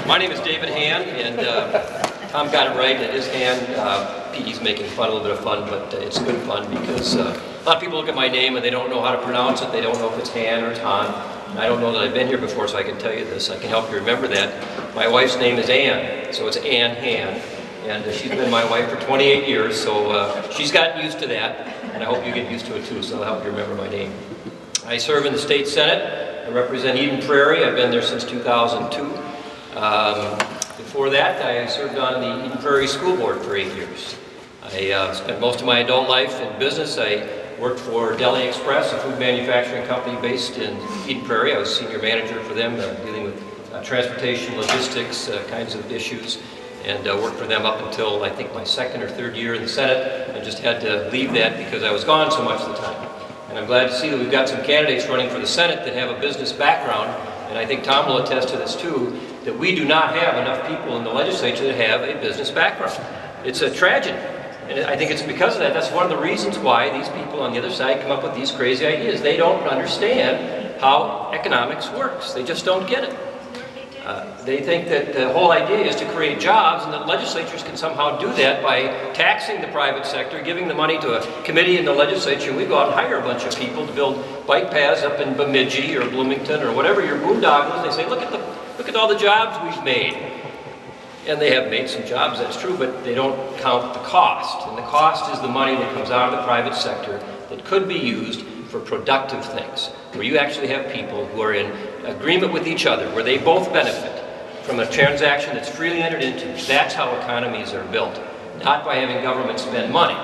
My name is David Hann, and Tom got it right. It is Hann. Petey's making fun, a little bit of fun, but it's good fun because a lot of people look at my name and they don't know how to pronounce it. They don't know if it's Hann or it's Han. And I don't know that I've been here before, so I can tell you this. I can help you remember that. My wife's name is Ann, so it's Ann Hann. And she's been my wife for 28 years, so she's gotten used to that. And I hope you get used to it too, so I'll help you remember my name. I serve in the state Senate. I represent Eden Prairie. I've been there since 2002. Before that, I served on the Eden Prairie School Board for 8 years. I spent most of my adult life in business. I worked for Deli Express, a food manufacturing company based in Eden Prairie. I was senior manager for them, dealing with transportation, logistics, kinds of issues, and worked for them up until I think my second or third year in the Senate. I just had to leave that because I was gone so much of the time. And I'm glad to see that we've got some candidates running for the Senate that have a business background, and I think Tom will attest to this too, that we do not have enough people in the legislature that have a business background. It's a tragedy. And I think it's because of that. That's one of the reasons why these people on the other side come up with these crazy ideas. They don't understand how economics works. They just don't get it. They think that the whole idea is to create jobs, and that legislatures can somehow do that by taxing the private sector, giving the money to a committee in the legislature. We go out and hire a bunch of people to build bike paths up in Bemidji or Bloomington or whatever your boondoggle is. They say, look at all the jobs we've made. And they have made some jobs, that's true, but they don't count the cost. And the cost is the money that comes out of the private sector that could be used for productive things, where you actually have people who are in agreement with each other, where they both benefit from a transaction that's freely entered into. That's how economies are built, not by having government spend money.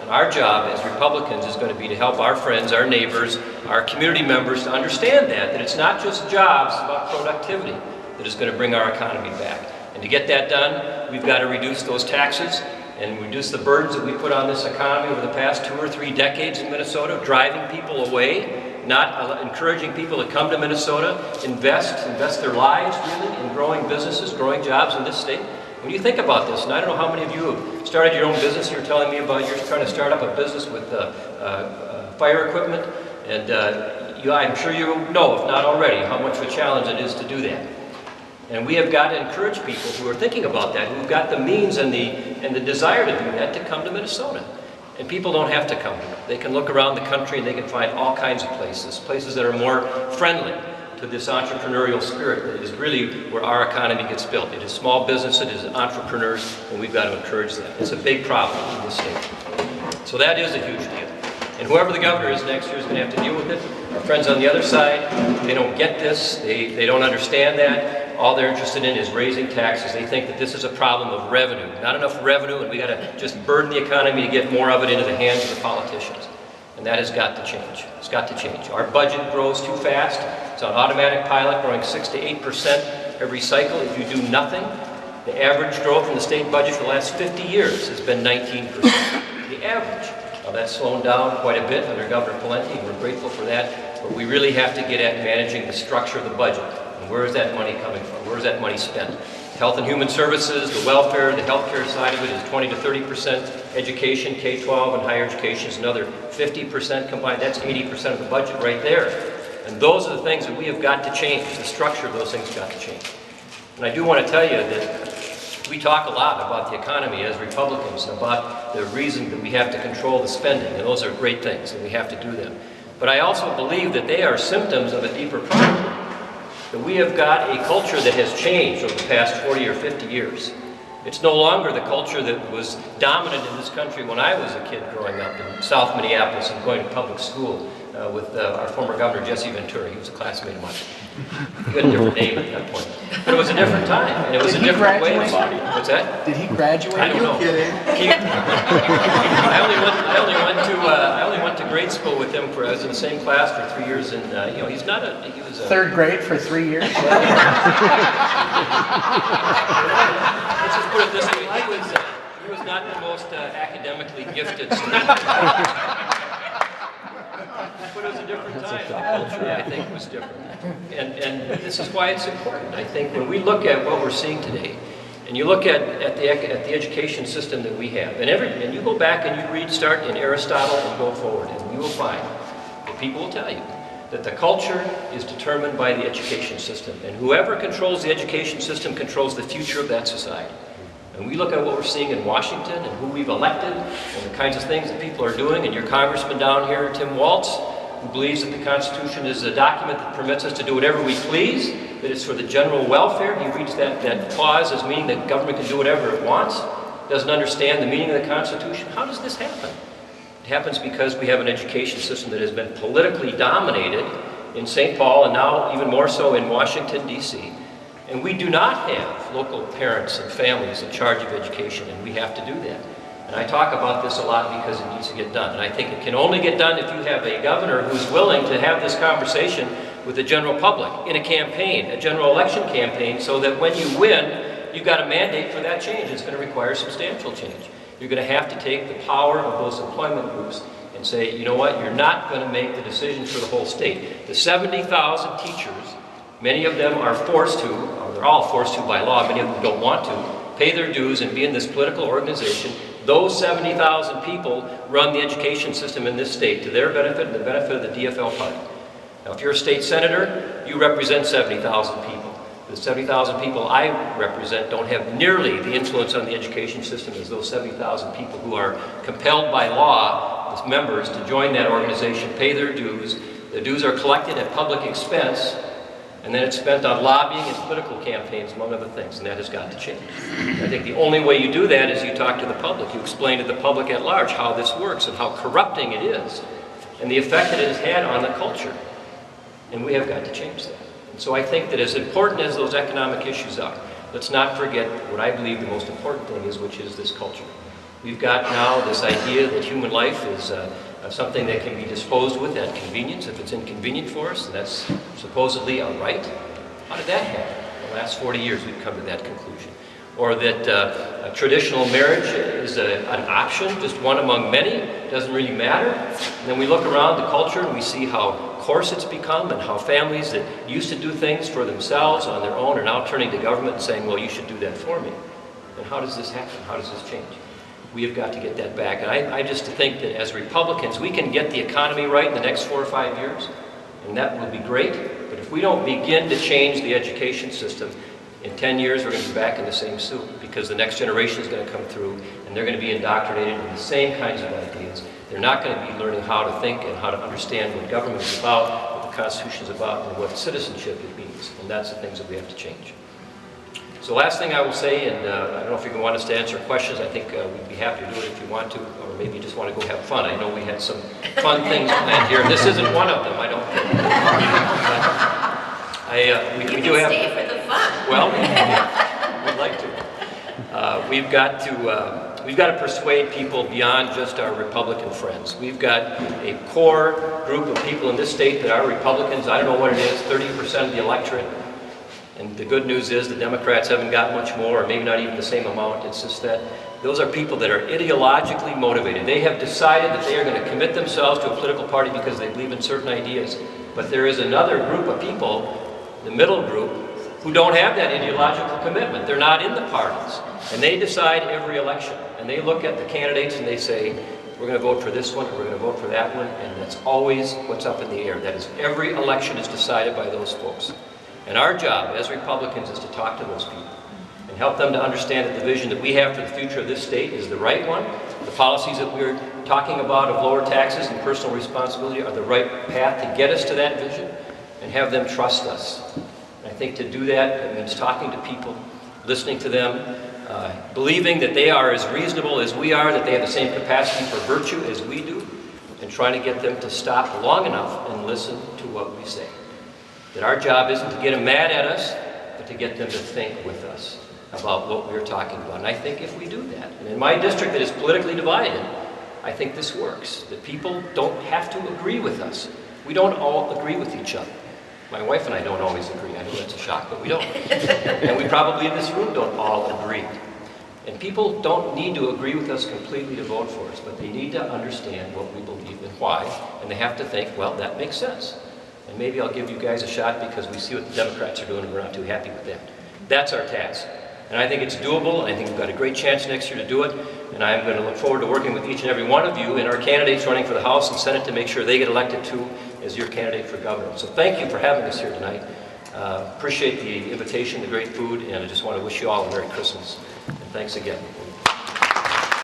And our job as Republicans is going to be to help our friends, our neighbors, our community members to understand that it's not just jobs, it's about productivity that is going to bring our economy back. And to get that done, we've got to reduce those taxes and reduce the burdens that we put on this economy over the past 2 or 3 decades in Minnesota, driving people away, not encouraging people to come to Minnesota, invest their lives really in growing businesses, growing jobs in this state. When you think about this, and I don't know how many of you have started your own business, you're telling me about you're trying to start up a business with fire equipment, and I'm sure you know, if not already, how much of a challenge it is to do that. And we have got to encourage people who are thinking about that, who've got the means and the desire to do that, to come to Minnesota. And people don't have to come here. They can look around the country and they can find all kinds of places that are more friendly to this entrepreneurial spirit that is really where our economy gets built. It is small business, it is entrepreneurs, and we've got to encourage that. It's a big problem in this state. So that is a huge deal. And whoever the governor is next year is going to have to deal with it. Our friends on the other side, they don't get this. They don't understand that. All they're interested in is raising taxes. They think that this is a problem of revenue. Not enough revenue, and we got to just burden the economy to get more of it into the hands of the politicians. And that has got to change. It's got to change. Our budget grows too fast. It's on automatic pilot, growing 6 to 8% every cycle. If you do nothing, the average growth in the state budget for the last 50 years has been 19%. The average. Now that's slowed down quite a bit under Governor Pawlenty, and we're grateful for that. But we really have to get at managing the structure of the budget. And where is that money coming from? Where is that money spent? Health and Human Services, the welfare, the healthcare side of it is 20 to 30%. Education, K-12 and higher education is another 50% combined. That's 80% of the budget right there. And those are the things that we have got to change. The structure of those things got to change. And I do want to tell you that we talk a lot about the economy as Republicans, about the reason that we have to control the spending, and those are great things, and we have to do them. But I also believe that they are symptoms of a deeper problem. That we have got a culture that has changed over the past 40 or 50 years. It's no longer the culture that was dominant in this country when I was a kid growing up in South Minneapolis and going to public school with our former governor, Jesse Ventura. He was a classmate of mine. He had a different name at that point. But it was a different time, and it was a different way of studying. What's that? Did he graduate? I don't know. I only went to grade school with him. I was in the same class for 3 years, and he was a third grade for 3 years. Let's just put it this way: he was not the most academically gifted student. But it was a different time. The culture, I think, was different. And this is why it's important. I think when we look at what we're seeing today, and you look at the education system that we have, and you go back and you start in Aristotle and go forward, and you will find that people will tell you that the culture is determined by the education system. And whoever controls the education system controls the future of that society. And we look at what we're seeing in Washington and who we've elected and the kinds of things that people are doing. And your congressman down here, Tim Waltz, who believes that the Constitution is a document that permits us to do whatever we please, that it's for the general welfare. He reads that clause as meaning that government can do whatever it wants, doesn't understand the meaning of the Constitution. How does this happen? It happens because we have an education system that has been politically dominated in St. Paul and now even more so in Washington, D.C. And we do not have local parents and families in charge of education, and we have to do that. And I talk about this a lot because it needs to get done. And I think it can only get done if you have a governor who's willing to have this conversation with the general public in a campaign, a general election campaign, so that when you win, you've got a mandate for that change. It's going to require substantial change. You're going to have to take the power of those employment groups and say, you know what, you're not going to make the decisions for the whole state. The 70,000 teachers, many of them are forced to, or they're all forced to by law, many of them don't want to, pay their dues and be in this political organization. Those 70,000 people run the education system in this state to their benefit and the benefit of the DFL party. Now, if you're a state senator, you represent 70,000 people. The 70,000 people I represent don't have nearly the influence on the education system as those 70,000 people who are compelled by law as members to join that organization, pay their dues. The dues are collected at public expense, and then it's spent on lobbying and political campaigns, among other things, and that has got to change. I think the only way you do that is you talk to the public. You explain to the public at large how this works and how corrupting it is, and the effect that it has had on the culture. And we have got to change that. And so I think that as important as those economic issues are, let's not forget what I believe the most important thing is, which is this culture. We've got now this idea that human life is something that can be disposed with at convenience if it's inconvenient for us, and that's supposedly a right. How did that happen? In the last 40 years we've come to that conclusion. Or that a traditional marriage is an option, just one among many, doesn't really matter. And then we look around the culture and we see how coarse it's become and how families that used to do things for themselves on their own are now turning to government and saying, well, you should do that for me. And how does this happen? How does this change? We have got to get that back. And I just think that as Republicans, we can get the economy right in the next 4 or 5 years, and that will be great. But if we don't begin to change the education system, in 10 years we're going to be back in the same suit, because the next generation is going to come through and they're going to be indoctrinated in the same kinds of ideas. They're not going to be learning how to think and how to understand what government is about, what the Constitution is about, and what citizenship it means. And that's the things that we have to change. So last thing I will say, and I don't know if you want us to answer questions. I think we'd be happy to do it if you want to, or maybe you just want to go have fun. I know we had some fun things planned here. This isn't one of them, I don't think. We do have. Stay for the fun. Well, we'd like to. We've got to persuade people beyond just our Republican friends. We've got a core group of people in this state that are Republicans. I don't know what it is, 30% of the electorate. And the good news is the Democrats haven't got much more, or maybe not even the same amount. It's just that those are people that are ideologically motivated. They have decided that they are going to commit themselves to a political party because they believe in certain ideas. But there is another group of people, the middle group, who don't have that ideological commitment. They're not in the parties. And they decide every election. And they look at the candidates and they say, we're going to vote for this one, or we're going to vote for that one. And that's always what's up in the air. That is, every election is decided by those folks. And our job as Republicans is to talk to those people and help them to understand that the vision that we have for the future of this state is the right one. The policies that we're talking about of lower taxes and personal responsibility are the right path to get us to that vision, and have them trust us. And I think to do that, it means talking to people, listening to them, believing that they are as reasonable as we are, that they have the same capacity for virtue as we do, and trying to get them to stop long enough and listen to what we say. That our job isn't to get them mad at us, but to get them to think with us about what we're talking about. And I think if we do that, and in my district that is politically divided, I think this works. That people don't have to agree with us. We don't all agree with each other. My wife and I don't always agree. I know that's a shock, but we don't. And we probably in this room don't all agree. And people don't need to agree with us completely to vote for us, but they need to understand what we believe and why. And they have to think, well, that makes sense. And maybe I'll give you guys a shot because we see what the Democrats are doing and we're not too happy with that. That's our task. And I think it's doable, and I think we've got a great chance next year to do it. And I'm going to look forward to working with each and every one of you and our candidates running for the House and Senate to make sure they get elected too, as your candidate for governor. So thank you for having us here tonight. Appreciate the invitation, the great food, and I just want to wish you all a Merry Christmas. And thanks again.